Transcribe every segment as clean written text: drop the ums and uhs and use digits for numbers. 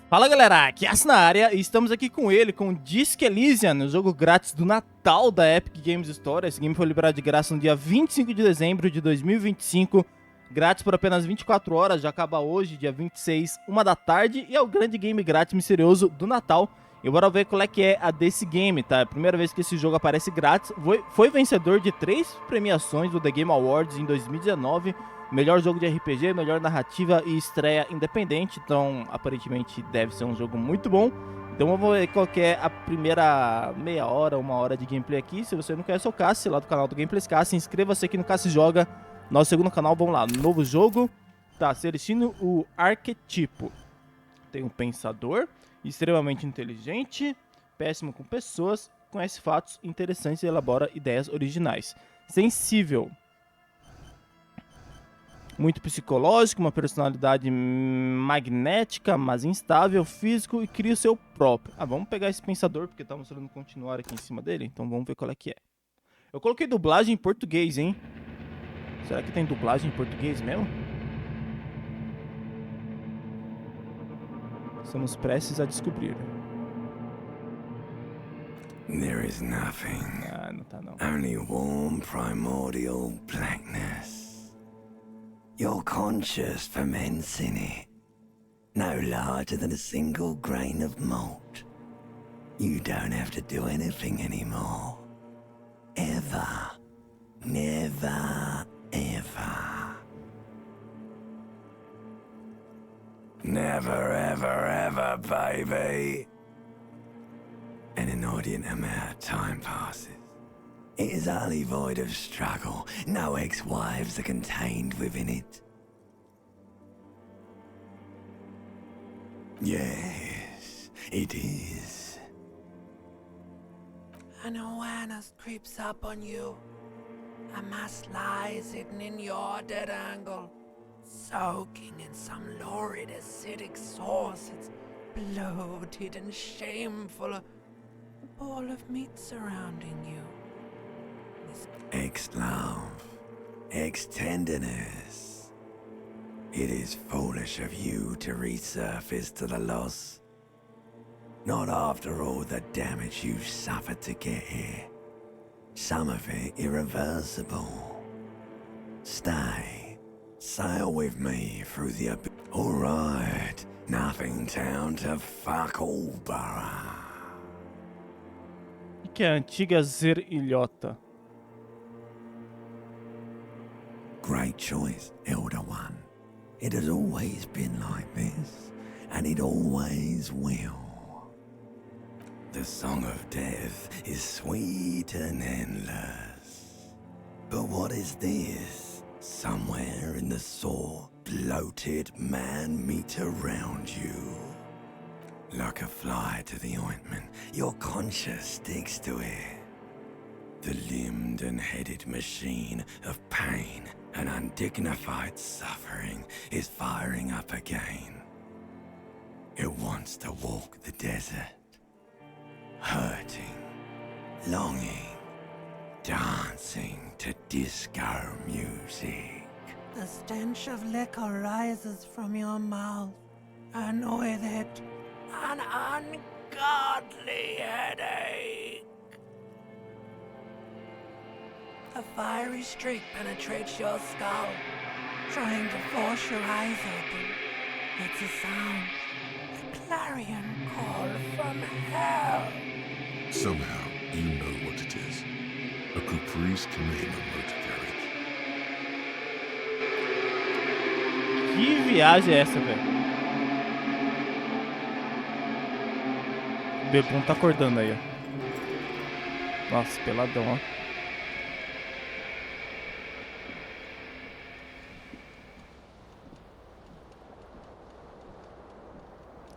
Fala galera, Cassi na área e estamos aqui com ele, com o Elysium, o jogo grátis do Natal da Epic Games Store. Esse game foi liberado de graça no dia 25 de dezembro de 2025, grátis por apenas 24 horas, já acaba hoje, dia 26, 1 da tarde, e é o grande game grátis misterioso do Natal. E bora ver qual é que é a desse game, tá? É a primeira vez que esse jogo aparece grátis, foi vencedor de 3 premiações do The Game Awards em 2019, melhor jogo de RPG, melhor narrativa e estreia independente. Então, aparentemente, deve ser um jogo muito bom. Então, eu vou ver qual que é a primeira meia hora, 1 hora de gameplay aqui. Se você não conhece o Cassi, lá do canal do Gameplayscassi, inscreva-se aqui no Cassi Joga, nosso segundo canal. Vamos lá, novo jogo. Tá, selecione o arquetipo. Tem um pensador, extremamente inteligente, péssimo com pessoas, conhece fatos interessantes e elabora ideias originais. Sensível. Muito psicológico, uma personalidade magnética, mas instável, físico e cria o seu próprio. Ah, vamos pegar esse pensador, porque tá mostrando continuar aqui em cima dele. Então vamos ver qual é que é. Eu coloquei dublagem em português, hein? Será que tem dublagem em português mesmo? Estamos prestes a descobrir. There is nothing. Ah, não tá não. Only warm primordial blackness. Your conscious ferments in it, no larger than a single grain of malt. You don't have to do anything anymore. Ever. Never, ever. Never, ever, ever, baby. An inordinate amount of time passes. It is utterly void of struggle. No ex-wives are contained within it. Yes, it is. An awareness creeps up on you. A mass lies hidden in your dead angle, soaking in some lurid acidic source. It's bloated and shameful. A ball of meat surrounding you. Ex-love, ex-tenderness. It is foolish of you to resurface to the loss. Not after all the damage you've suffered to get here. Some of it irreversible. Stay. Sail with me through the abyss. Alright, nothing town to fuck all borough. O que é a antiga Ilhota? Great choice, Elder One. It has always been like this, and it always will. The song of death is sweet and endless. But what is this? Somewhere in the sore, bloated man-meat around you. Like a fly to the ointment, your conscience sticks to it. The limbed and headed machine of pain and undignified suffering is firing up again. It wants to walk the desert, hurting, longing, dancing to disco music. The stench of liquor rises from your mouth, and with it, an ungodly headache. A fiery streak penetrates your skull, trying to force your eyes open. It's a sound, a clarion call from hell. Somehow, you know what it is. A caprice command motor carriage. Que viagem é essa, velho? O Bebum tá acordando aí, ó. Nossa, peladão, ó.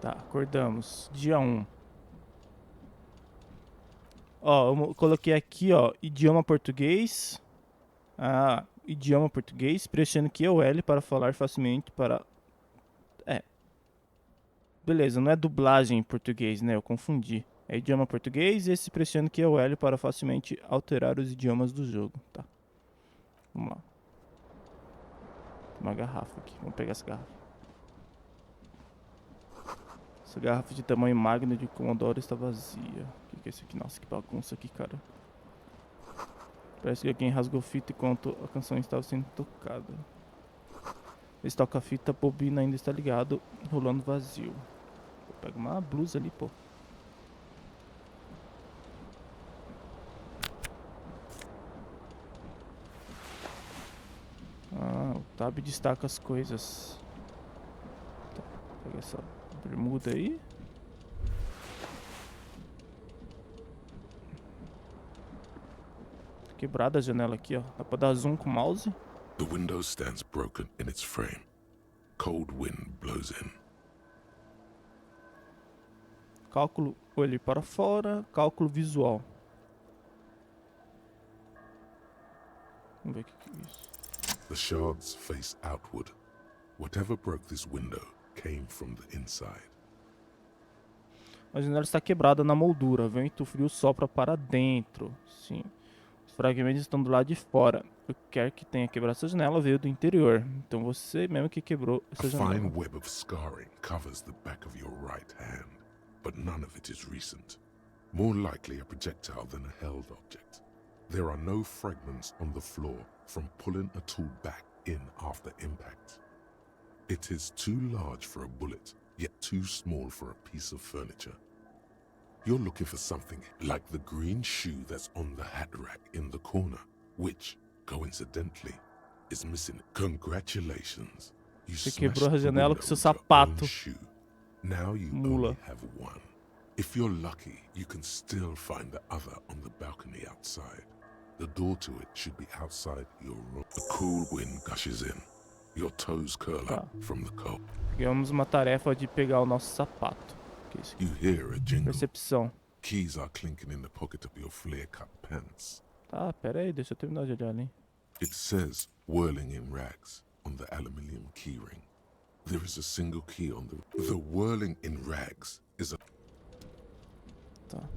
Tá, acordamos. Dia 1. Ó, eu coloquei aqui, ó, idioma português. Ah, idioma português. Pressione Q ou L para falar facilmente para... É. Beleza, não é dublagem em português, né? Eu confundi. É idioma português e esse pressione Q ou L para facilmente alterar os idiomas do jogo. Tá. Vamos lá. Tem uma garrafa aqui. Vamos pegar essa garrafa. Essa garrafa de tamanho magno de Commodore está vazia. O que é isso aqui? Nossa, que bagunça aqui, cara. Parece que alguém rasgou fita enquanto a canção estava sendo tocada. Esse toca-fita, bobina ainda está ligado, rolando vazio. Pega uma blusa ali, pô. Ah, o tab destaca as coisas. Tá, pega essa bermuda aí. Quebrada a janela aqui, ó. Dá pra dar zoom com o mouse. The window stands broken in its frame. Cold wind blows in. Cálculo olho para fora, cálculo visual. Vamos ver o que é isso. The shards face outward. Whatever broke this window came from the inside. A janela está quebrada na moldura. Vento frio sopra para dentro. Sim. Os fragmentos estão do lado de fora. O que quer que tenha quebrado essa janela veio do interior. Então você mesmo que quebrou essa A janela. fine web of scarring covers the back of your right hand, but none of it is recent. More likely a projectile than a held object. There are no fragments on the floor from pulling a tool back in after impact. It is too large for a bullet, yet too small for a piece of furniture. You're looking for something like the green shoe that's on the hat rack in the corner, which, coincidentally, is missing. Congratulations. You Você smashed quebrou a the janela window com seu with your own sapato. shoe. Now you Mula. only have one. If you're lucky, you can still find the other on the balcony outside. The door to it should be outside your room. A cool wind gushes in. Your toes curl up from the cold. Pegamos uma tarefa de pegar o nosso sapato. O que é isso aqui? You hear a jingle. Percepção. Keys are clinking in the pocket of your flare-cut pants. Tá, pera aí, deixa eu terminar de olhar ali. It says whirling in rags on the aluminium keyring. There is a single key on the whirling in rags is a Tá.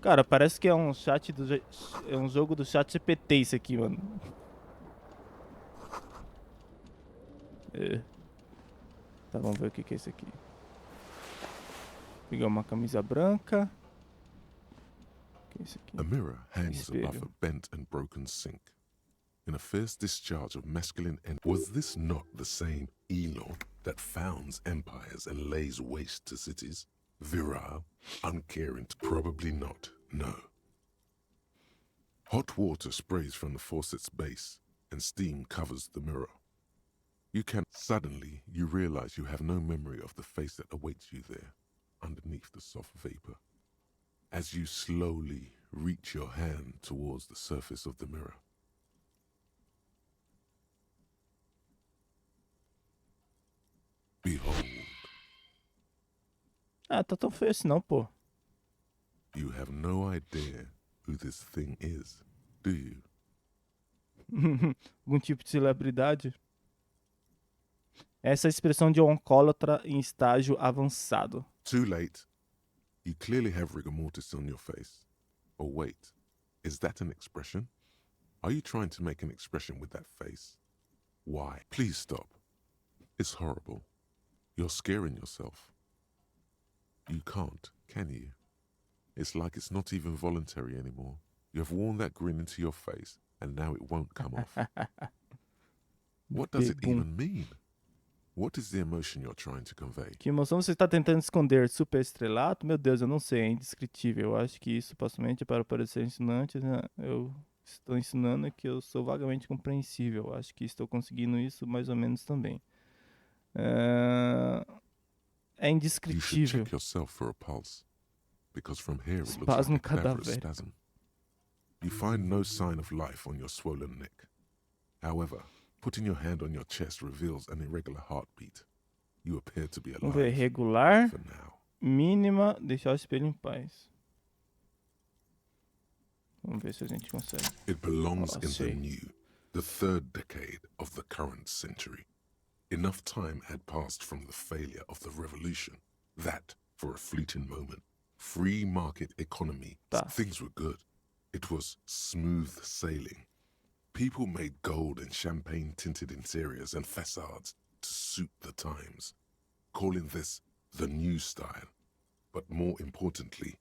Cara, parece que é um chat do é um jogo do chat GPT isso aqui, mano. É. Tá, vamos ver o que é isso aqui. Pegar uma camisa branca. O que é isso aqui? A mirror hangs Espelho. above a bent and broken sink. In a fierce discharge of masculine energy, was this not the same Elon that founds empires and lays waste to cities? Virile, uncaring, probably not, no. Hot water sprays from the faucet's base, and steam covers the mirror. Suddenly, you realize you have no memory of the face that awaits you there, underneath the soft vapor. As you slowly reach your hand towards the surface of the mirror. Behold, Ah, tá tão feio assim não, pô. you have no idea who this thing is, do you? Algum tipo de celebridade? Essa é a expressão de um alcoólatra em estágio avançado. Too late. You clearly have rigor mortis on your face. Or wait, is that an expression? Are you trying to make an expression with that face? Why? Please stop. It's horrible. You're scaring yourself. You can't, can you? It's like it's not even voluntary anymore. You have worn that grin into your face, and now it won't come off. What does it Big boom. even mean? What is the emotion you're trying to convey? Que emoção você está tentando esconder? Super estrelato? Meu Deus, eu não sei, é indescritível. Eu acho que isso possivelmente é para parecer ensinante, né? Eu estou ensinando que eu sou vagamente compreensível. Eu acho que estou conseguindo isso mais ou menos também. É You should indescritível. check yourself for a pulse, because from here it looks Espasmo like a cadaverous cadavérico. spasm. You find no sign of life on your swollen neck. However, putting your hand on your chest reveals an irregular heartbeat. You appear to be Vamos ver, alive regular, for now. mínima, deixar o espelho em paz. Vamos ver se a gente consegue. It belongs in the see. new, the third decade of the current century. Enough time had passed from the failure of the revolution that, for a fleeting moment, free market economy, Tá. things were good. It was smooth sailing. People made gold and champagne-tinted interiors and facades to suit the times, calling this the new style, but more importantly,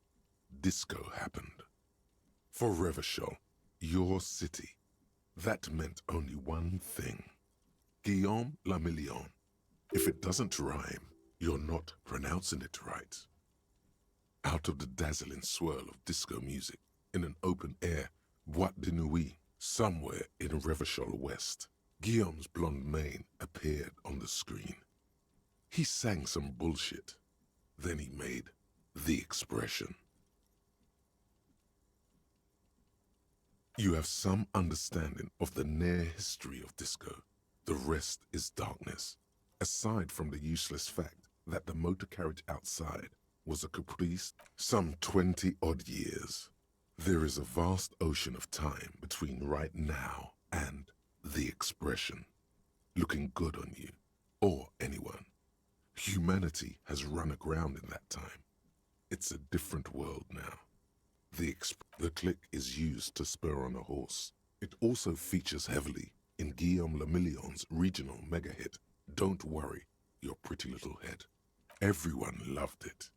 disco happened. For Revachol, your city, that meant only one thing. Guillaume le Million. If it doesn't rhyme, you're not pronouncing it right. Out of the dazzling swirl of disco music, in an open-air boîte de nuit somewhere in Revachol West, Guillaume's blonde mane appeared on the screen. He sang some bullshit. Then he made the expression. You have some understanding of the near history of disco. The rest is darkness. Aside from the useless fact that the motor carriage outside was a caprice, some 20-odd years. There is a vast ocean of time between right now and the expression. Looking good on you, or anyone. Humanity has run aground in that time. It's a different world now. The click is used to spur on a horse. It also features heavily in Guillaume le Million's regional mega hit, Don't Worry, Your Pretty Little Head. Everyone loved it.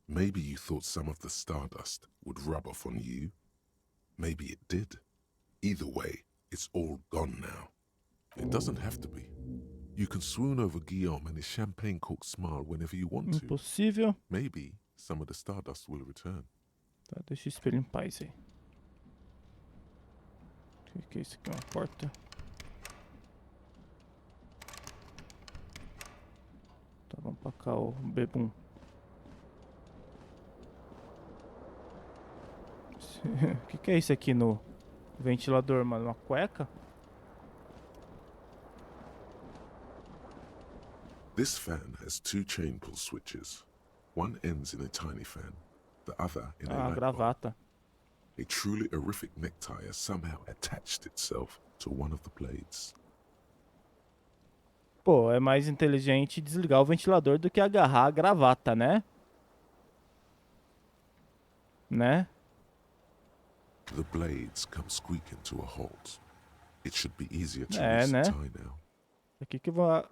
Maybe you thought some of the stardust would rub off on you. Maybe it did. Either way, it's all gone now. It doesn't have to be. You can swoon over Guillaume and his champagne cork smile whenever you want to. Impossível. Maybe some of the stardust will return. Tá, deixa o espelho em paz aí. O que é isso aqui? Uma porta? Tá, vamos pra cá, o bebum. O que é isso aqui no ventilador, mano? Uma cueca? This fan has two chain pull switches. One ends in a tiny fan, the other in a light bulb. Gravata. A truly horrific necktie has somehow attached itself to one of the blades. Pô, é mais inteligente desligar o ventilador do que agarrar a gravata, né? Né? The blades come squeaking to a halt. It should be easier to É, loose né? the tie now. Aqui que vai...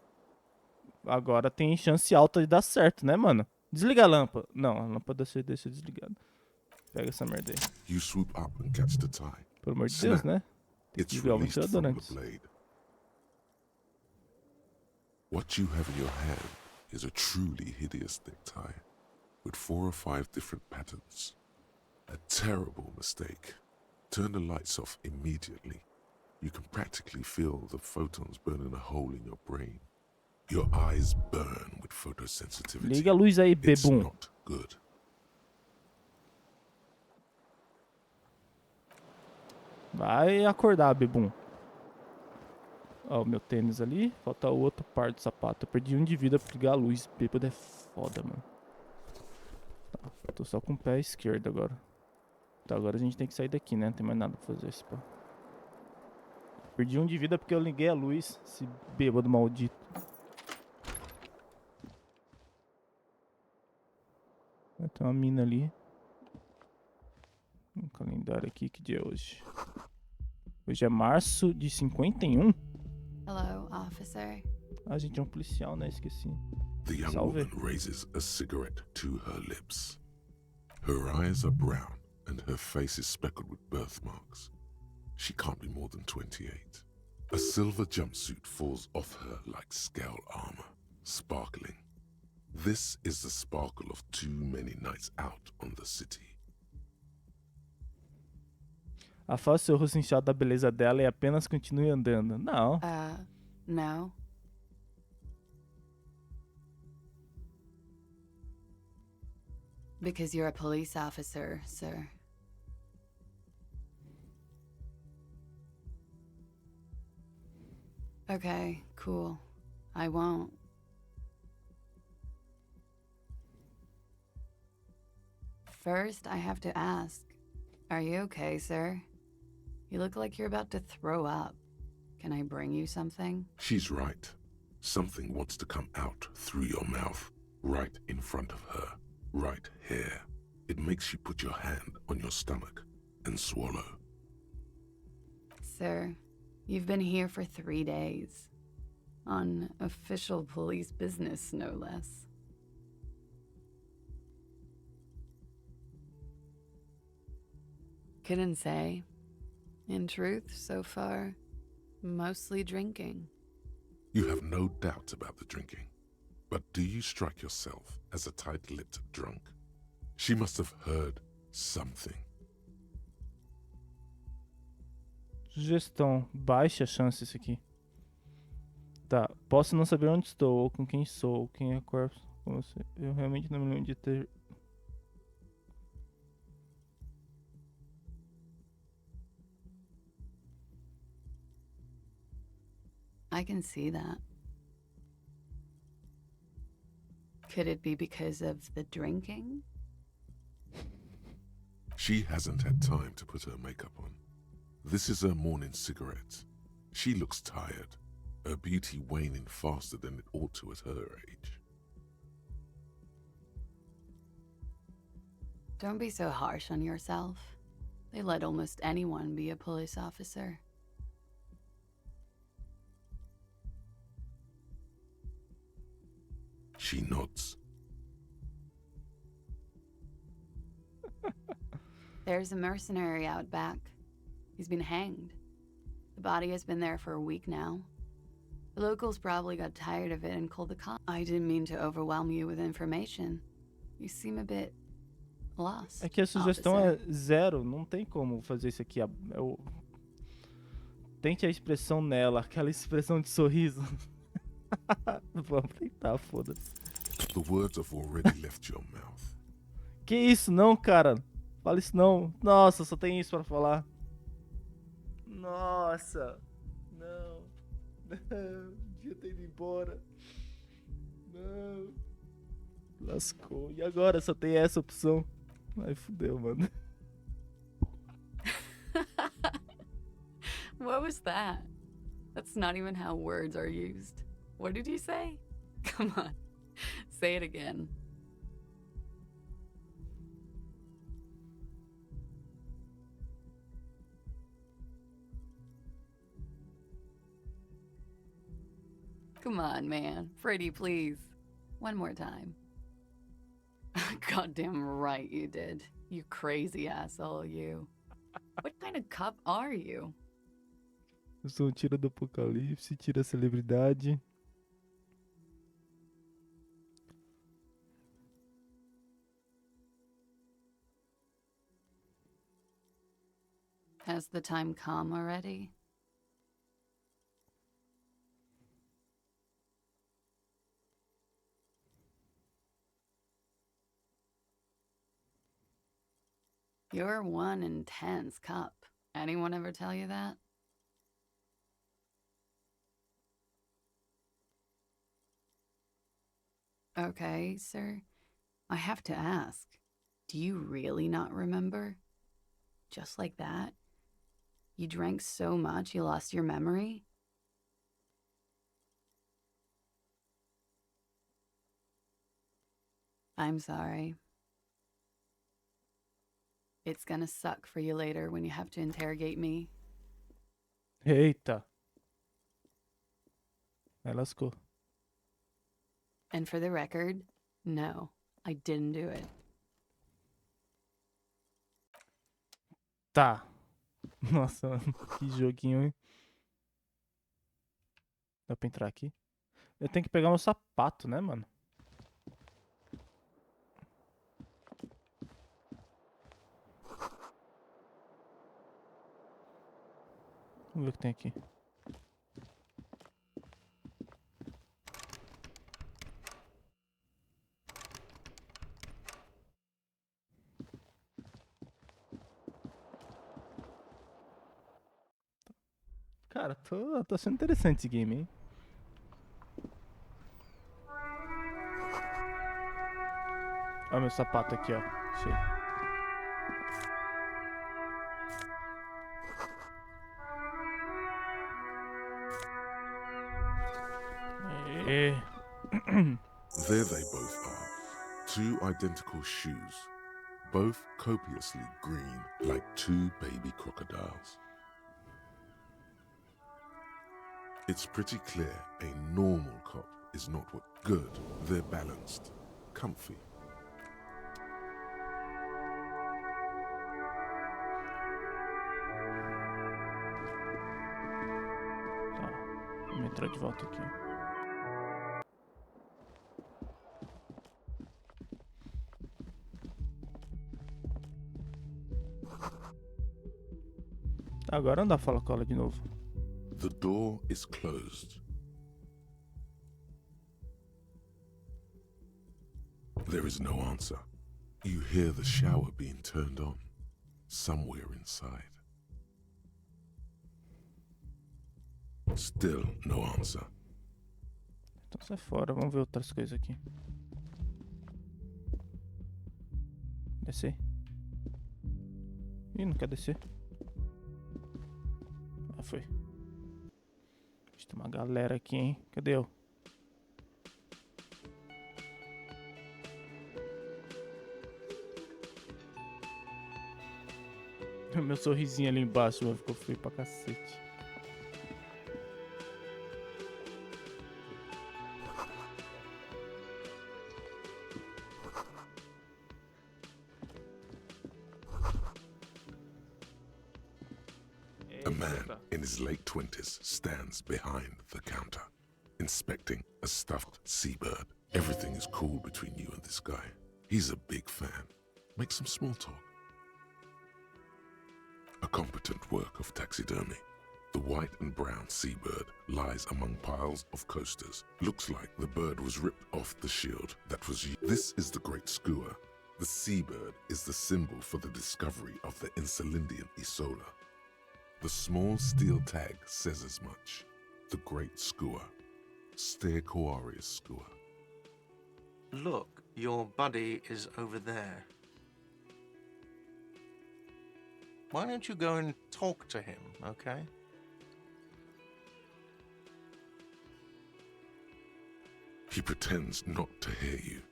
Agora tem chance alta de dar certo, né, mano? Desliga a lâmpada. Não, a lâmpada deixa desligada. Pega essa merda aí. You swoop up and catch the tie. Pelo amor de Deus, Snap. né? Tem que It's desligar o released ventilador from the antes. blade. What you have in your hand is a truly hideous necktie with 4 or 5 different patterns. A terrible mistake. Turn the lights off immediately. You can practically feel the photons burning a hole in your brain. Your eyes burn with photosensitivity. Liga a luz aí, It's bebum. not good. Vai acordar, bebum. Ó, o meu tênis ali. Falta o outro par do sapato. Eu perdi um de vida pra ligar a luz. Bêbado é foda, mano. Tá, tô só com o pé esquerdo agora. Tá, agora a gente tem que sair daqui, né? Não tem mais nada pra fazer esse pá. Perdi um de vida porque eu liguei a luz. Esse bêbado maldito. Tem uma mina ali. Um calendário aqui, que dia é hoje? Hoje é março de 51? Hello, officer. Ah, a gente é um policial, né? Esqueci. The young Salve. woman raises a cigarette to her lips. Her eyes are brown and her face is speckled with birthmarks. She can't be more than 28. A silver jumpsuit falls off her like scale armor, sparkling. This is the sparkle of too many nights out on the city. Afaste o rosto inchado da beleza dela e apenas continue andando. Não. No. Because you're a police officer, sir. Okay, cool. I won't. First, I have to ask, are you okay, sir? You look like you're about to throw up. Can I bring you something? She's right. Something wants to come out through your mouth, right in front of her, right here. It makes you put your hand on your stomach and swallow. Sir, you've been here for 3 days. On official police business, no less. Couldn't say. In truth, so far, mostly drinking. You have no doubt about the drinking. But do you strike yourself as a tight-lipped drunk? She must have heard something. Sugestão. Baixa chance isso aqui. Tá. Posso não saber onde estou, ou com quem sou, ou quem é corpo. Eu realmente não me lembro de ter... I can see that. Could it be because of the drinking? She hasn't had time to put her makeup on. This is her morning cigarette. She looks tired, her beauty waning faster than it ought to at her age. Don't be so harsh on yourself. They let almost anyone be a police officer. She nods. There's a mercenary out back. He's been hanged. The body has been there for a week now. The locals probably got tired of it and called the cops. I didn't mean to overwhelm you with information. You seem a bit lost. É que a sugestão officer. é 0. Não tem como fazer isso aqui. Tente a expressão nela. Aquela expressão de sorriso. Vamos tentar, foda-se. The words have already left your mouth. Que isso, não, cara. Fala isso não. Nossa, só tem isso pra falar. Nossa. Não. Não. Devia ter ido embora. Não. Lascou. E agora só tem essa opção. Ai, fudeu, mano. What was that? That's not even how words are used. What did you say? Come on. Say it again. Come on, man. Pretty, please. One more time. Goddamn right you did. You crazy asshole, you. What kind of cop are you? Eu sou um tira do apocalipse, tira a celebridade. Has the time come already? You're one intense cop. Anyone ever tell you that? Okay, sir. I have to ask. Do you really not remember? Just like that? You drank so much you lost your memory? I'm sorry. It's gonna suck for you later when you have to interrogate me. Eita. Aí lascou. And for the record, no, I didn't do it. Tá. Nossa, mano, que joguinho, hein? Dá pra entrar aqui? Eu tenho que pegar meu sapato, né, mano? Vamos ver o que tem aqui. Cara, tá sendo interessante esse game, hein? Olha meu sapato aqui, ó. Achei. There they both are. Two identical shoes. Both copiously green like two baby crocodiles. It's pretty clear a normal cop is not what good. They're balanced, comfy. entrar de volta aqui. Agora não dá fala com ela de novo. The door is closed. There is no answer. You hear the shower being turned on somewhere inside. Still no answer. Então sai fora, vamos ver outras coisas aqui. Descer. Ih, não quer descer. Ah, foi. Tem uma galera aqui, hein? Cadê eu? Meu sorrisinho ali embaixo, mano, ficou feio pra cacete. A man in his late 20s stands behind the counter, inspecting a stuffed seabird. Everything is cool between you and this guy. He's a big fan. Make some small talk. A competent work of taxidermy. The white and brown seabird lies among piles of coasters. Looks like the bird was ripped off the shield that was used. This is the great skua. The seabird is the symbol for the discovery of the Insulindian Isola. The small steel tag says as much. The great skua. Stegosaurus skua. Look, your buddy is over there. Why don't you go and talk to him, okay? He pretends not to hear you.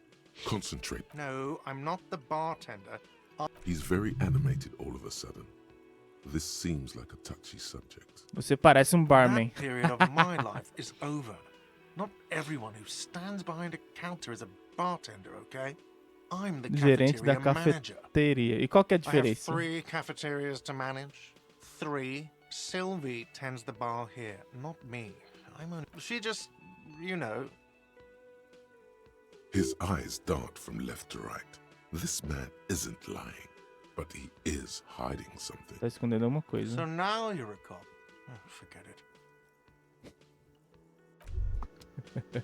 Concentrate. No, I'm not the bartender. He's very animated all of a sudden. This seems like a touchy subject. Você parece barman. That period of my life is over. Not everyone who stands behind a counter is a bartender, okay? I'm the Gerente da cafeteria manager. cafeteria. E qual que é a I have diferença? 3 cafeterias to manage. 3. Sylvie tends the bar here, not me. I'm only... She just, you know... His eyes dart from left to right. This man isn't lying, but he is hiding something. Tá escondendo alguma coisa. So now you're a cop. Oh, forget it. Que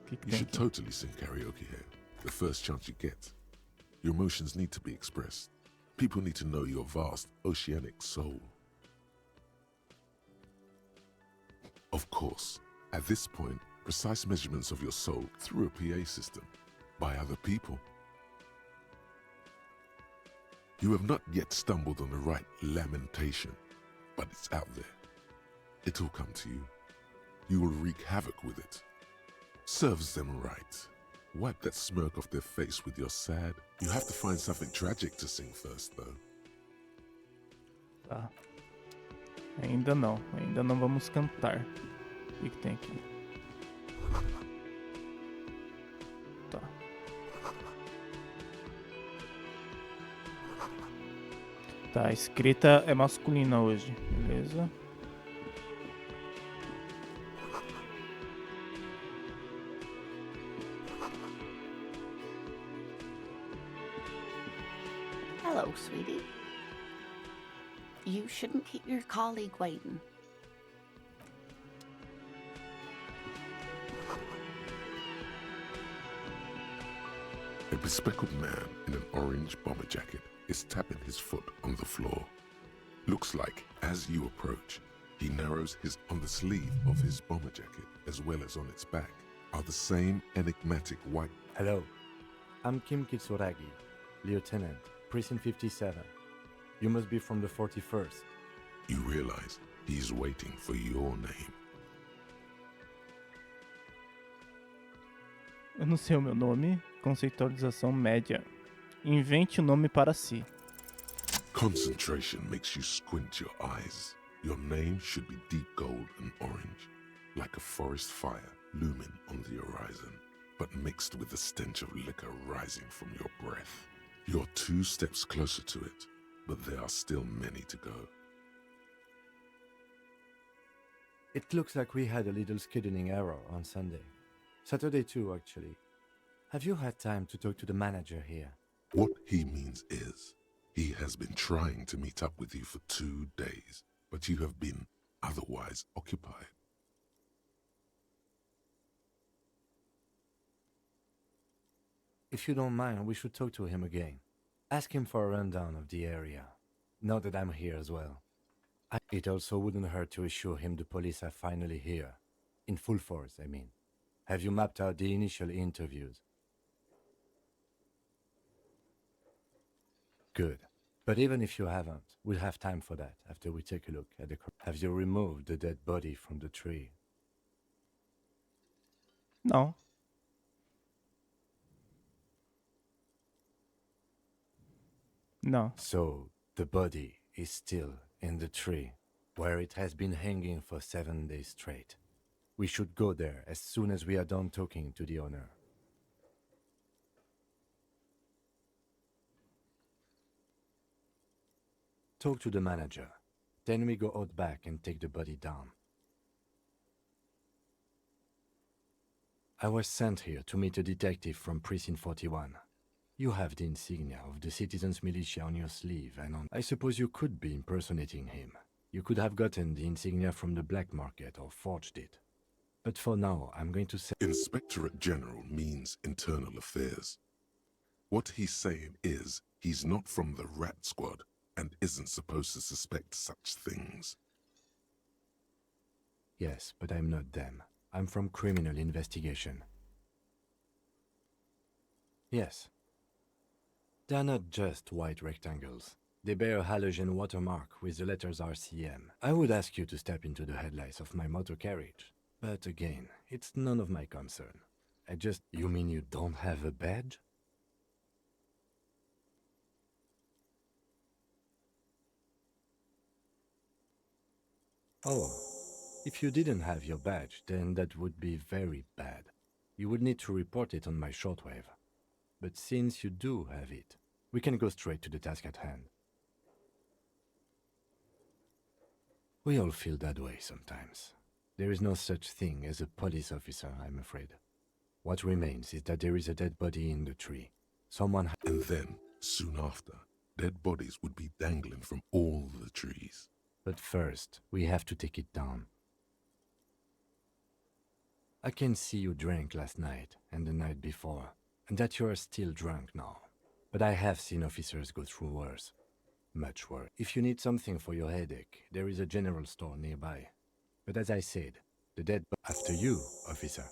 You tem should aqui? totally sing karaoke here. The first chance you get. Your emotions need to be expressed. People need to know your vast oceanic soul. Of course, at this point, precise measurements of your soul through a PA system by other people. You have not yet stumbled on the right lamentation, but it's out there. It'll come to you. You will wreak havoc with it. Serves them right. Wipe that smirk off their face with your sad. You have to find something tragic to sing first, though. Tá. Ainda não vamos cantar. O que tem aqui? Tá. Tá, a escrita é masculina hoje, beleza? Hello, sweetie. You shouldn't keep your colleague waiting. A bespectacled man in an orange bomber jacket is tapping his foot on the floor. Looks like, as you approach, he narrows on the sleeve of his bomber jacket, as well as on its back, are the same enigmatic white. Hello, I'm Kim Kitsuragi, Lieutenant, Precinct 57. You must be from the 41st. You realize he's waiting for your name. Eu não sei o meu nome. Conceitualização média. Invente o nome para si. Concentration makes you squint your eyes. Your name should be deep gold and orange, like a forest fire looming on the horizon, but mixed with the stench of liquor rising from your breath. You're 2 steps closer to it, but there are still many to go. It looks like we had a little scheduling error on Sunday. Saturday too, actually. Have you had time to talk to the manager here? What he means is, he has been trying to meet up with you for 2 days, but you have been otherwise occupied. If you don't mind, we should talk to him again. Ask him for a rundown of the area. Now that I'm here as well. It also wouldn't hurt to assure him the police are finally here. In full force, I mean. Have you mapped out the initial interviews? Good. But even if you haven't, we'll have time for that after we take a look at the... Have you removed the dead body from the tree? Não. Não. So, the body is still in the tree, where it has been hanging for 7 days straight. We should go there as soon as we are done talking to the owner. Talk to the manager. Then we go out back and take the body down. I was sent here to meet a detective from Precinct 41. You have the insignia of the citizens' militia on your sleeve, and I suppose you could be impersonating him. You could have gotten the insignia from the black market or forged it. But for now, I'm going to say... Inspectorate General means internal affairs. What he's saying is, he's not from the rat squad and isn't supposed to suspect such things. Yes, but I'm not them. I'm from criminal investigation. Yes. They're not just white rectangles. They bear a halogen watermark with the letters RCM. I would ask you to step into the headlights of my motor carriage. But again, it's none of my concern. You mean you don't have a badge? Oh, if you didn't have your badge, then that would be very bad. You would need to report it on my shortwave. But since you do have it, we can go straight to the task at hand. We all feel that way sometimes. There is no such thing as a police officer, I'm afraid. What remains is that there is a dead body in the tree. And then, soon after, dead bodies would be dangling from all the trees. But first, we have to take it down. I can see you drank last night and the night before, and that you are still drunk now. But I have seen officers go through worse. Much worse. If you need something for your headache, there is a general store nearby. But as I said, the dead after you, officer.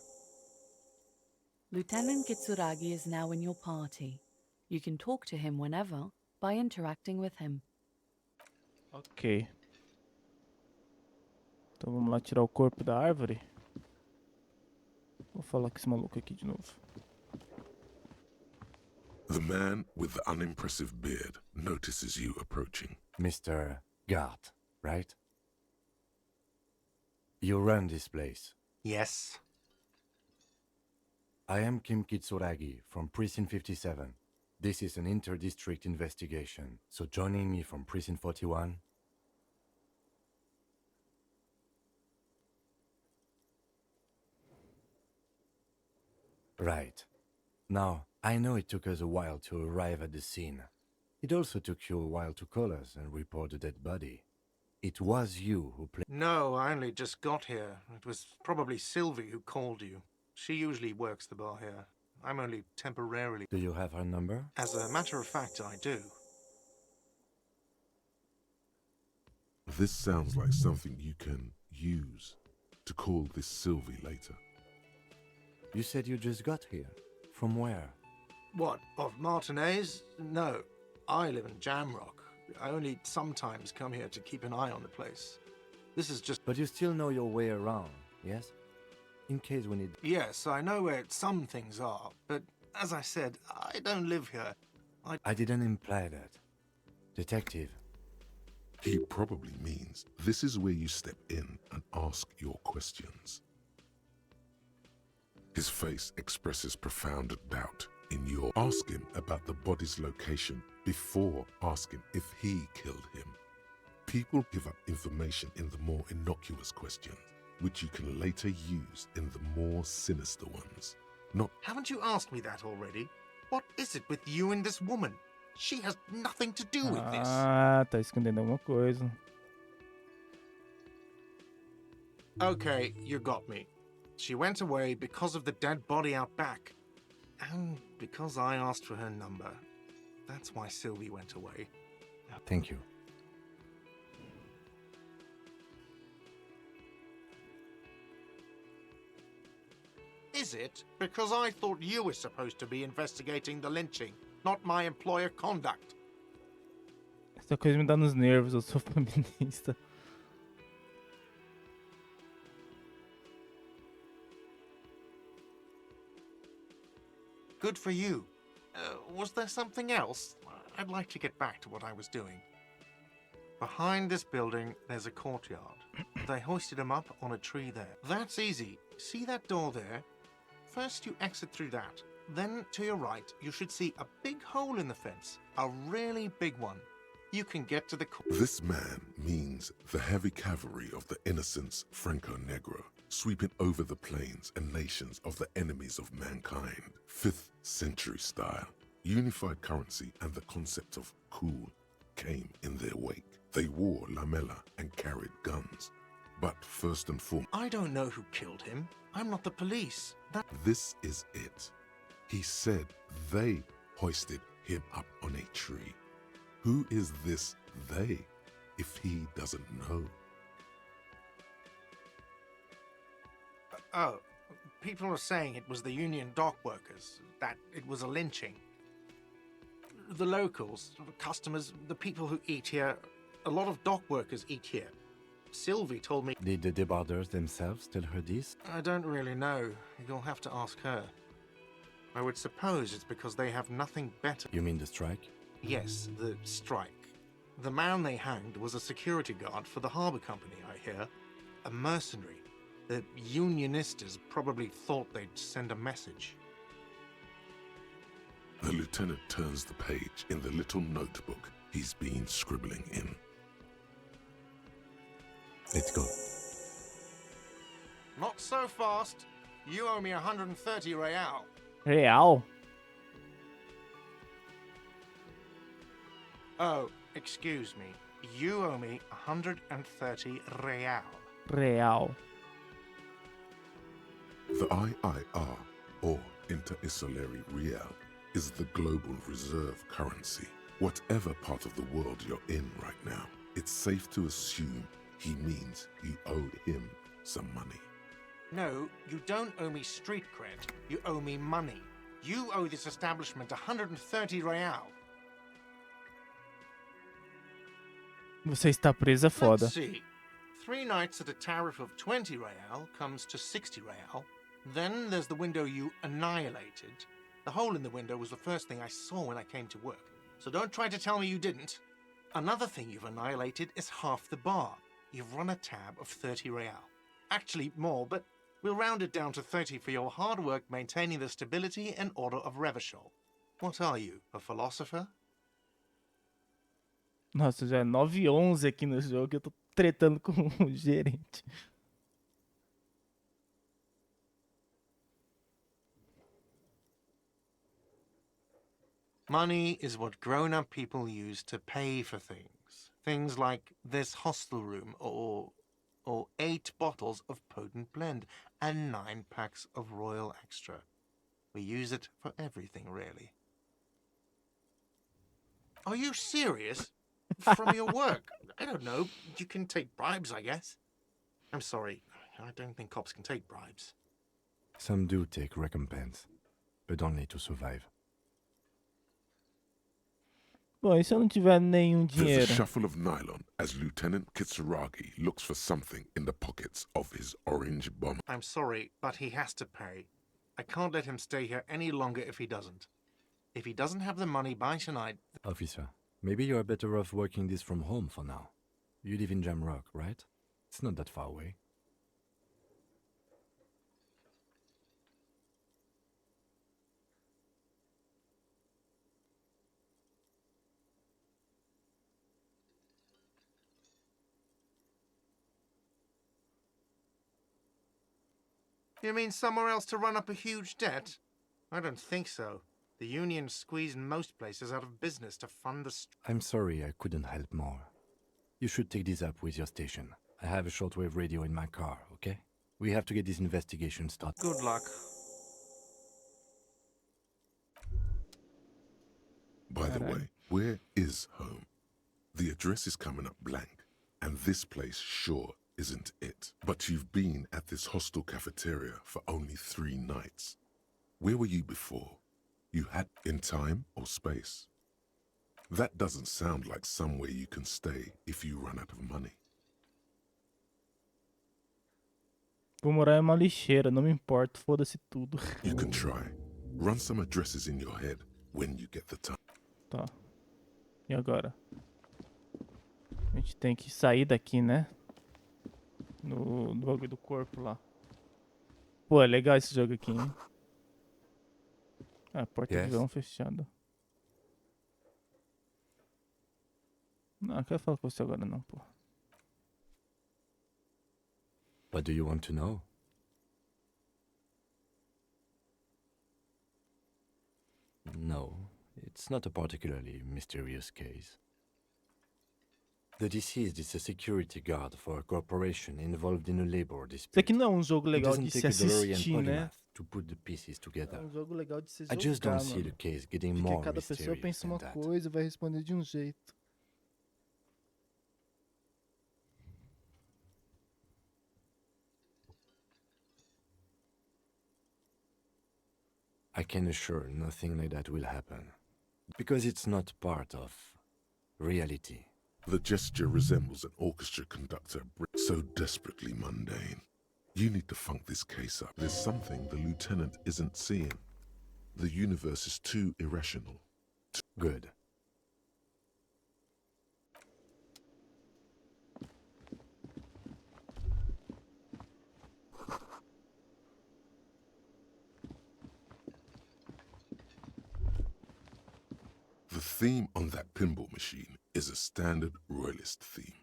Lieutenant Kitsuragi is now in your party. You can talk to him whenever by interacting with him. Ok. Então vamos lá tirar o corpo da árvore. Vou falar com esse maluco aqui de novo. The man with the unimpressive beard notices you approaching. Mr. Gart, right? You run this place. Yes. I am Kim Kitsuragi from Precinct 57. This is an inter-district investigation, so joining me from Precinct 41... Right. Now, I know it took us a while to arrive at the scene. It also took you a while to call us and report the dead body. It was you who played... No, I only just got here. It was probably Sylvie who called you. She usually works the bar here. I'm only temporarily... Do you have her number? As a matter of fact, I do. This sounds like something you can use to call this Sylvie later. You said you just got here. From where? What, of Martinez? No, I live in Jamrock. I only sometimes come here to keep an eye on the place. This is just... But you still know your way around, yes? In case we need... Yes, I know where some things are, but as I said, I don't live here. I didn't imply that. Detective. He probably means this is where you step in and ask your questions. His face expresses profound doubt in your... Ask him about the body's location before asking if he killed him. People give up information in the more innocuous questions. which you can later use in the more sinister ones. Not Haven't you asked me that already? What is it with you and this woman? She has nothing to do with this. Ah, tá escondendo alguma coisa. Okay, you got me. She went away because of the dead body out back. And because I asked for her number. That's why Sylvie went away. Thank you. Is it? Because I thought you were supposed to be investigating the lynching, not my employer conduct. Essa coisa me dá nos nervos, eu sou feminista. Good for you. Was there something else? I'd like to get back to what I was doing. Behind this building, there's a courtyard. They hoisted him up on a tree there. That's easy. See that door there? First you exit through that. Then, to your right, you should see a big hole in the fence. A really big one. You can get to the... This man means the heavy cavalry of the innocents Franco Negro, sweeping over the plains and nations of the enemies of mankind. 5th century style. Unified currency and the concept of cool came in their wake. They wore lamella and carried guns. But first and foremost... I don't know who killed him. I'm not the police. This is it. He said they hoisted him up on a tree. Who is this they, if he doesn't know? Oh, people are saying it was the union dock workers, that it was a lynching. The locals, the customers, the people who eat here, a lot of dock workers eat here. Sylvie told me... Did the debarders themselves tell her this? I don't really know. You'll have to ask her. I would suppose it's because they have nothing better. You mean the strike? Yes, the strike. The man they hanged was a security guard for the harbour company, I hear. A mercenary. The unionistas probably thought they'd send a message. The lieutenant turns the page in the little notebook he's been scribbling in. Let's go. Not so fast. You owe me 130 real. Real? Oh, excuse me. You owe me 130 real. Real. The IIR, or Interinsulary Real, is the global reserve currency. Whatever part of the world you're in right now, it's safe to assume he means you owe him some money. No, you don't owe me street cred. You owe me money. You owe this establishment 130 real. Você está presa foda. Let's see. 3 nights at a tariff of 20 real comes to 60 real. Then there's the window you annihilated. The hole in the window was the first thing I saw when I came to work. So don't try to tell me you didn't. Another thing you've annihilated is half the bar. You've run a tab of 30 real. Actually more, but we'll round it down to 30 for your hard work maintaining the stability and order of Revachol. What are you, a philosopher? Nossa, já é 9h11 aqui no jogo e eu tô tretando com o gerente. Money is what grown-up people use to pay for things. Things like this hostel room or 8 bottles of potent blend and 9 packs of Royal Extra. We use it for everything, really. Are you serious? From your work? I don't know. You can take bribes, I guess. I'm sorry. I don't think cops can take bribes. Some do take recompense, but only to survive. Bom, e se eu não tiver nenhum There's a dinheiro? shuffle of nylon as Lieutenant Kitsuragi looks for something in the pockets of his orange bomber. I'm sorry, but he has to pay. I can't let him stay here any longer if he doesn't. If he doesn't have the money by tonight... Officer, maybe you are better off working this from home for now. You live in Jamrock, right? It's not that far away. You mean somewhere else to run up a huge debt? I don't think so. The union squeezed most places out of business to fund the... I'm sorry I couldn't help more. You should take this up with your station. I have a shortwave radio in my car, okay? We have to get this investigation started. Good luck. By the way, where is home? The address is coming up blank, and this place sure isn't it. But you've been at this hostel cafeteria for only 3 nights. Where were you before? You had in time or space? That doesn't sound like somewhere you can stay if you run out of money. Vou morar em uma lixeira, não me importa, foda-se tudo. You can try. Run some addresses in your head when you get the time. Tá. E agora? A gente tem que sair daqui, né? No bagulho do corpo lá. Pô, é legal esse jogo aqui, hein? Ah, porta de vão fechada. Não quero falar com você agora não, pô. What do you want to know? No, it's not a particularly mysterious case. The deceased is a security guard for a corporation involved in a labor dispute. Isso aqui não é um jogo legal It de doesn't se take a DeLorean assistir, né? polymath to put the pieces together. É um jogo legal de se I just jogar, don't see the mano. case getting Porque more cada pessoa mysterious pensa than uma that. coisa e vai responder de um jeito. I can assure nothing like that will happen. Because it's not part of reality. The gesture resembles an orchestra conductor, so desperately mundane. You need to funk this case up. There's something the lieutenant isn't seeing. The universe is too irrational. Good. The theme on that pinball machine is a standard royalist theme.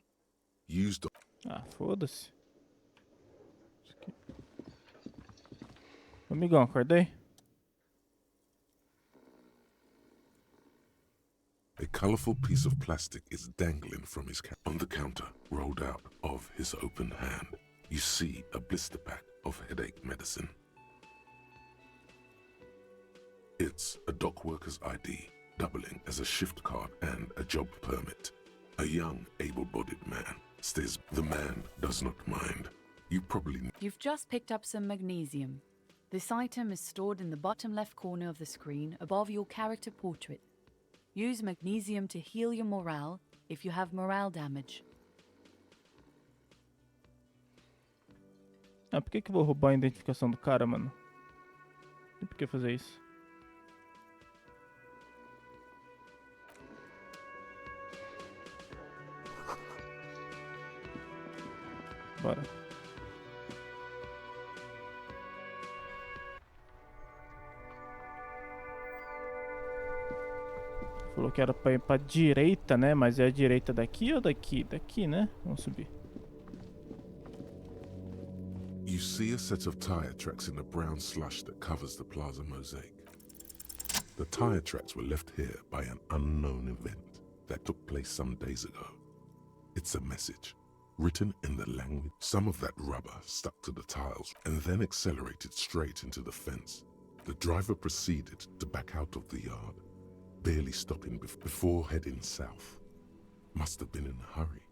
Used on... Ah, foda-se. Amigão, acordei? A colorful piece of plastic is dangling from his on the counter, rolled out of his open hand. You see a blister pack of headache medicine. It's a dock worker's ID, doubling as a shift card and a job permit. A young, able-bodied man stays. The man does not mind. You probably... You've just picked up some magnesium. This item is stored in the bottom left corner of the screen above your character portrait. Use magnesium to heal your morale if you have morale damage. Ah, por que eu vou roubar a identificação do cara, mano? E por que fazer isso? Bora. Falou que era pra ir pra direita, né? Mas é a direita daqui ou daqui? Daqui, né? Vamos subir. You see a set of tire tracks in the brown slush that covers the plaza mosaic. The tire tracks were left here by an unknown event that took place some days ago. It's a message, written in the language. Some of that rubber stuck to the tiles and then accelerated straight into the fence. The driver proceeded to back out of the yard, barely stopping before heading south. Must have been in a hurry.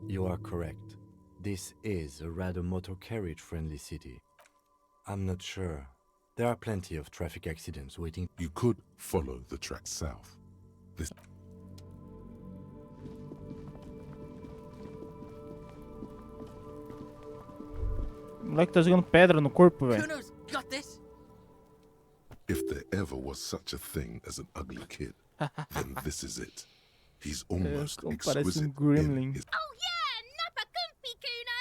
You are correct. This is a rather motor carriage-friendly city. I'm not sure. There are plenty of traffic accidents waiting. You could follow the tracks south. This... O moleque tá jogando pedra no corpo, velho. Kuno's got this. If there ever was such a thing as an ugly kid, then this is it. He's almost como parece exquisite gremlin. in his... Oh yeah, nappa comfy, Kuno.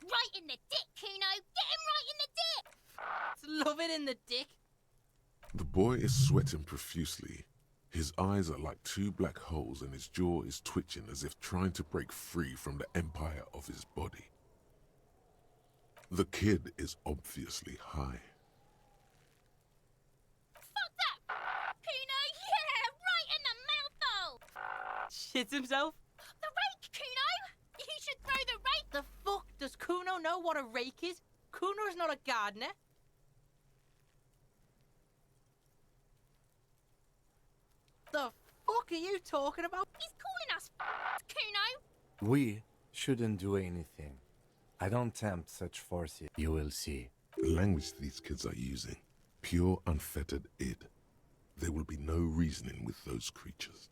Right in the dick, Kuno. Get him right in the dick. Love it in the dick. The boy is sweating profusely. His eyes are like two black holes and his jaw is twitching as if trying to break free from the empire of his body. The kid is obviously high. Fuck that! Kuno, yeah, right in the mouthful! Shits himself? The rake, Kuno! You should throw the rake! The fuck? Does Kuno know what a rake is? Kuno's not a gardener. The fuck are you talking about? He's calling us Kuno! We shouldn't do anything. I don't tempt such forces. You will see. The language these kids are using, pure unfettered id. There will be no reasoning with those creatures.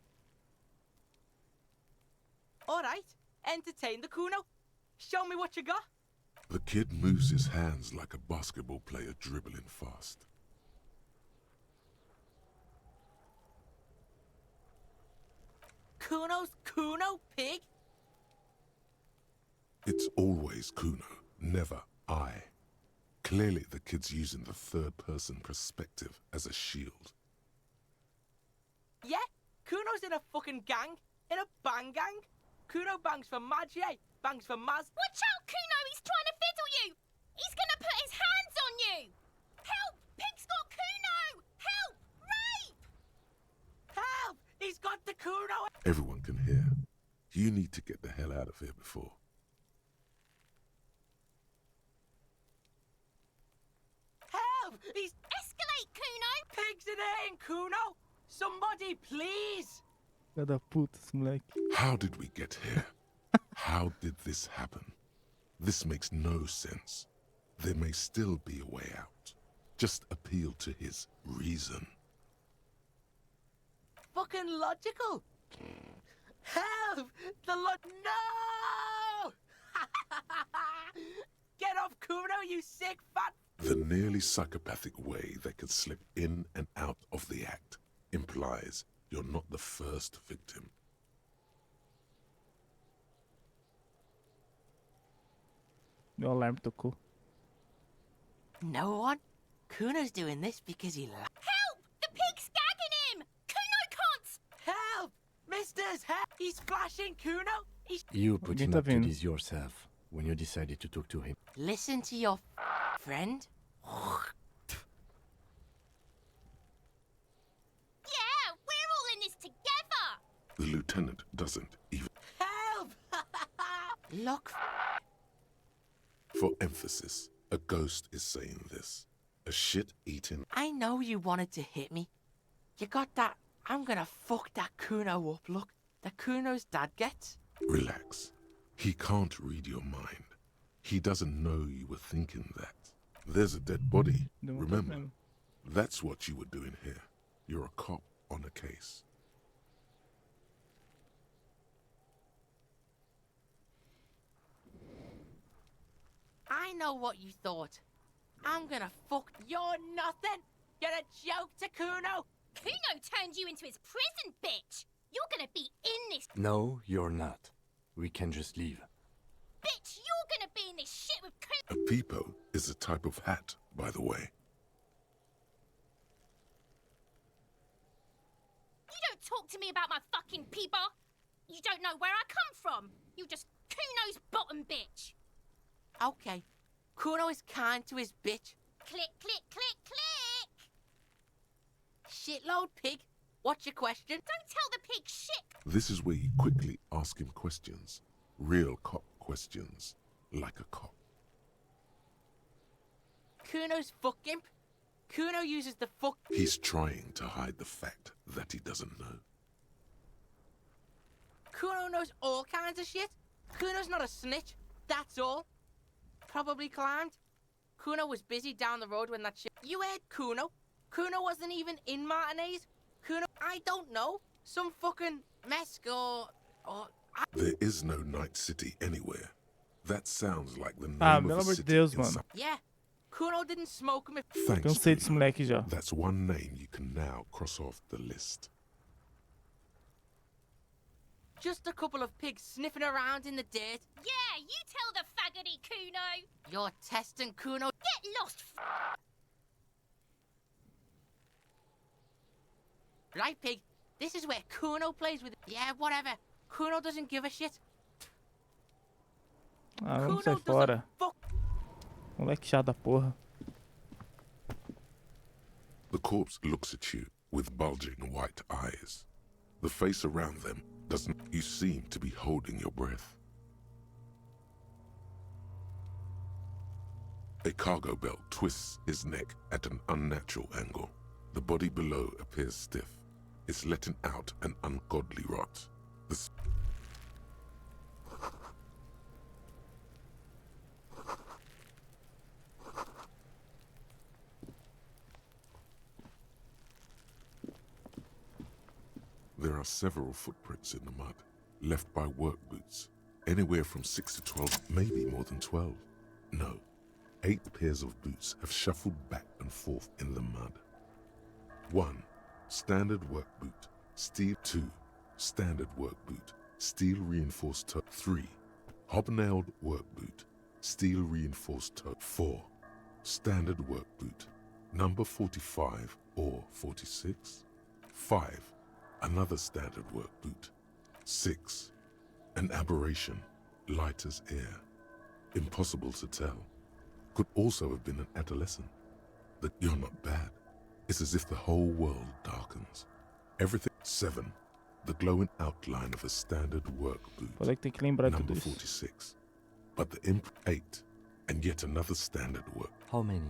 Alright, entertain the Kuno. Show me what you got. The kid moves his hands like a basketball player dribbling fast. Kuno's Kuno, pig? It's always Kuno, never I. Clearly the kid's using the third-person perspective as a shield. Yeah, Kuno's in a fucking gang. In a bang gang. Kuno bangs for Magie, bangs for Maz. Watch out, Kuno! He's trying to fiddle you! He's gonna put his hands on you! Help! Pig's got Kuno! Help! Rape! Help! He's got the Kuno! Everyone can hear. You need to get the hell out of here before. Help! He's Escalate, Kuno! pigs in here in Kuno! Somebody, please! Filha da puta, esse moleque. How did we get here? How did this happen? This makes no sense. There may still be a way out. Just appeal to his reason. Fucking logical! Help! No! Get off Kuno, you sick fat... The nearly psychopathic way they could slip in and out of the act implies you're not the first victim. Meu alarme tocou. No one? Kuno's doing this because he Help! The pig's gagging him! Kuno can't... Help! Misters, help! He's flashing Kuno! He's... You put Alguém him tá up to vendo. this yourself when you decided to talk to him. Listen to your friend. Yeah, we're all in this together! The lieutenant doesn't even... Help! Look, For emphasis, a ghost is saying this. A shit-eating... I know you wanted to hit me. You got that, I'm gonna fuck that Kuno up look that Kuno's dad gets. Relax. He can't read your mind. He doesn't know you were thinking that. There's a dead body, Deu um remember? problema. That's what you were doing here. You're a cop on a case. I know what you thought. I'm gonna fuck you're nothing. You're a joke to Kuno. Kuno turned you into his prison, bitch! You're gonna be in this... No, you're not. We can just leave. Bitch, you're gonna be in this shit with Kuno! A peepo is a type of hat, by the way. You don't talk to me about my fucking peeper! You don't know where I come from! You just Kuno's bottom bitch! Okay, Kuno is kind to his bitch. Click, click, click, click! Shitload pig. What's your question? Don't tell the pig shit! This is where you quickly ask him questions. Real cop questions. Like a cop. Kuno's fuck imp. Kuno uses the fuck... He's trying to hide the fact that he doesn't know. Kuno knows all kinds of shit. Kuno's not a snitch. That's all. Probably climbed. Kuno was busy down the road when that shit... You heard Kuno. Kuno wasn't even in Martinez. Kuno... I don't know. Some fucking mesk or... There is no Night City anywhere. That sounds like the name Ah, of pelo a amor de city Deus, in mano. some... Yeah. Kuno didn't smoke him if... Thanks, Cansei desse Kuno. moleque já. That's one name you can now cross off the list. Just a couple of pigs sniffing around in the dirt. Yeah, you tell the faggoty Kuno! You're testing Kuno. Get lost, Right, pig. This is where Kuno plays with. Yeah, whatever. Kuno doesn't give a shit. Ah, vamos Kuno sair fora. fuck. Moleque chato da porra. The corpse looks at you with bulging white eyes. The face around them doesn't. You seem to be holding your breath. A cargo belt twists his neck at an unnatural angle. The body below appears stiff. It's letting out an ungodly rot. There are several footprints in the mud, left by work boots. Anywhere from 6 to 12, maybe more than 12. No, 8 pairs of boots have shuffled back and forth in the mud. 1. Standard work boot. Steel. 2. Standard work boot. Steel reinforced toe. 3. Hobnailed work boot. Steel reinforced toe. 4. Standard work boot. Number 45 or 46. 5. Another standard work boot. 6. An aberration, light as air. Impossible to tell. Could also have been an adolescent. That you're not bad. It's as if the whole world darkens. Everything. 7. The glowing outline of a standard work boot. Number 46. But the imp. 8. And yet another standard work. How many?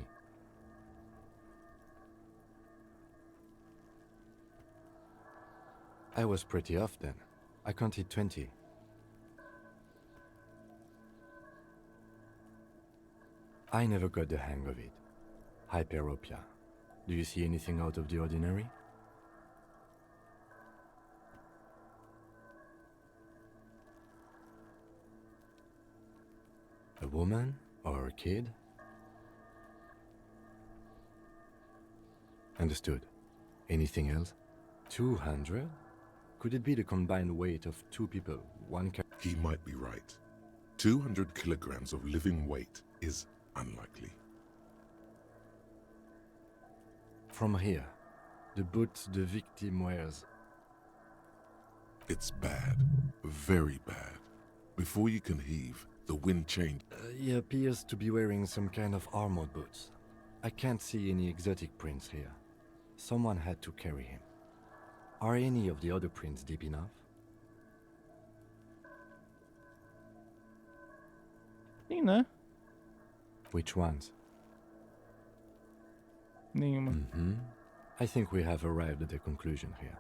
I was pretty off then. I counted 20. I never got the hang of it. Hyperopia. Do you see anything out of the ordinary? A woman or a kid? Understood. Anything else? 200? Could it be the combined weight of 2 people, one car? He might be right. 200 kilograms of living weight is unlikely. From here, the boots the victim wears. It's bad. Very bad. Before you can heave, the wind changed. He appears to be wearing some kind of armored boots. I can't see any exotic prints here. Someone had to carry him. Are any of the other prints deep enough? Sim, né? Which ones? Nenhuma. I think we have arrived at a conclusion here.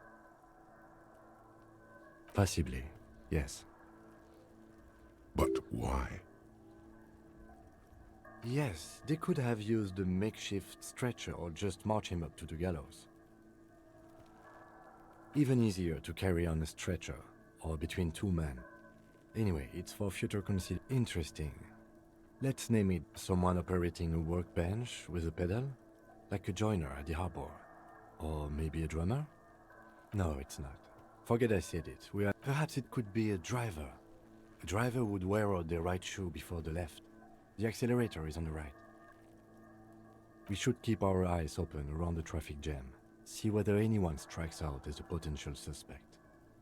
Possibly, yes. But why? Yes, they could have used a makeshift stretcher or just march him up to the gallows. Even easier to carry on a stretcher, or between 2 men. Anyway, it's for future consider. Interesting. Let's name it someone operating a workbench with a pedal, like a joiner at the harbor. Or maybe a drummer? No, it's not. Forget I said it. Perhaps it could be a driver. A driver would wear out their right shoe before the left. The accelerator is on the right. We should keep our eyes open around the traffic jam. See whether anyone strikes out as a potential suspect.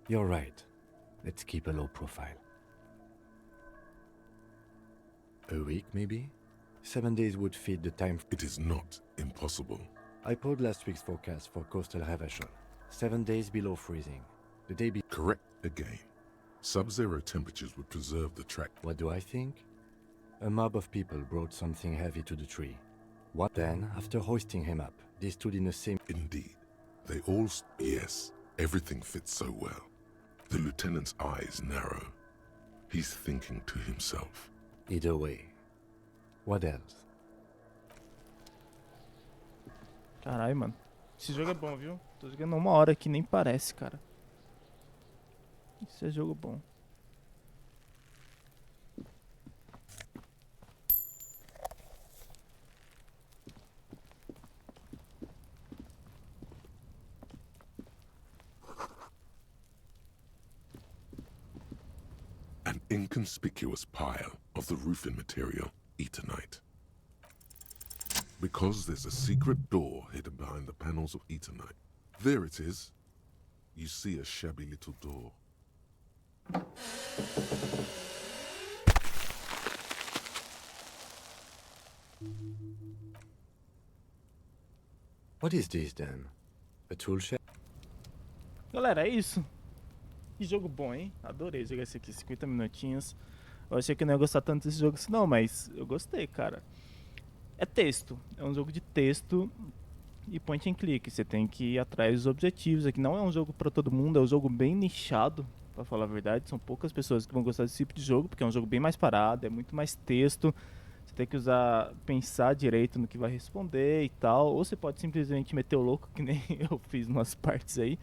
You're right. Let's keep a low profile. A week, maybe? 7 days would fit the time. It is not impossible. I pulled last week's forecast for coastal Havashol. 7 days below freezing. The day be correct again. Sub-zero temperatures would preserve the track. What do I think? A mob of people brought something heavy to the tree. What then, after hoisting him up, they stood in the same... Indeed. They all... Yes, everything fits so well. The lieutenant's eyes narrow. He's thinking to himself. Either way. What else? Caralho, mano. Esse jogo é bom, viu? Tô jogando 1 hora aqui, nem parece, cara. Isso é jogo bom. An inconspicuous pile of the roofing material, Eternite. Because there's a secret door hidden behind the panels of Eternite. There it is. You see a shabby little door. What is this then? A tool shed? Galera, é isso. Que jogo bom, hein? Adorei jogar esse aqui, 50 minutinhos. Eu achei que não ia gostar tanto desse jogo assim não, mas eu gostei, cara. É texto, é um jogo de texto e point and click. Você tem que ir atrás dos objetivos. Aqui não é um jogo pra todo mundo, é um jogo bem nichado, pra falar a verdade. São poucas pessoas que vão gostar desse tipo de jogo, porque é um jogo bem mais parado, é muito mais texto. Você tem que pensar direito no que vai responder e tal. Ou você pode simplesmente meter o louco, que nem eu fiz umas partes aí.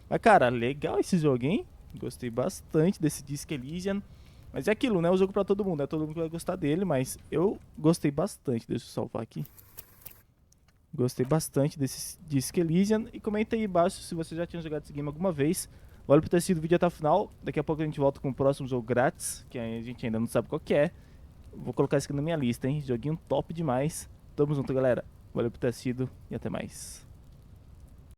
Mas, cara, legal esse jogo, hein? Gostei bastante desse Disco Elysium. Mas é aquilo, né? É um jogo pra todo mundo. Não é todo mundo que vai gostar dele, mas eu gostei bastante. Deixa eu salvar aqui. Gostei bastante desse Disco Elysium. E comenta aí embaixo se você já tinha jogado esse game alguma vez. Valeu por ter assistido o vídeo até o final. Daqui a pouco a gente volta com o próximo jogo grátis, que a gente ainda não sabe qual que é. Vou colocar isso aqui na minha lista, hein? Joguinho top demais. Tamo junto, galera. Valeu por ter assistido e até mais.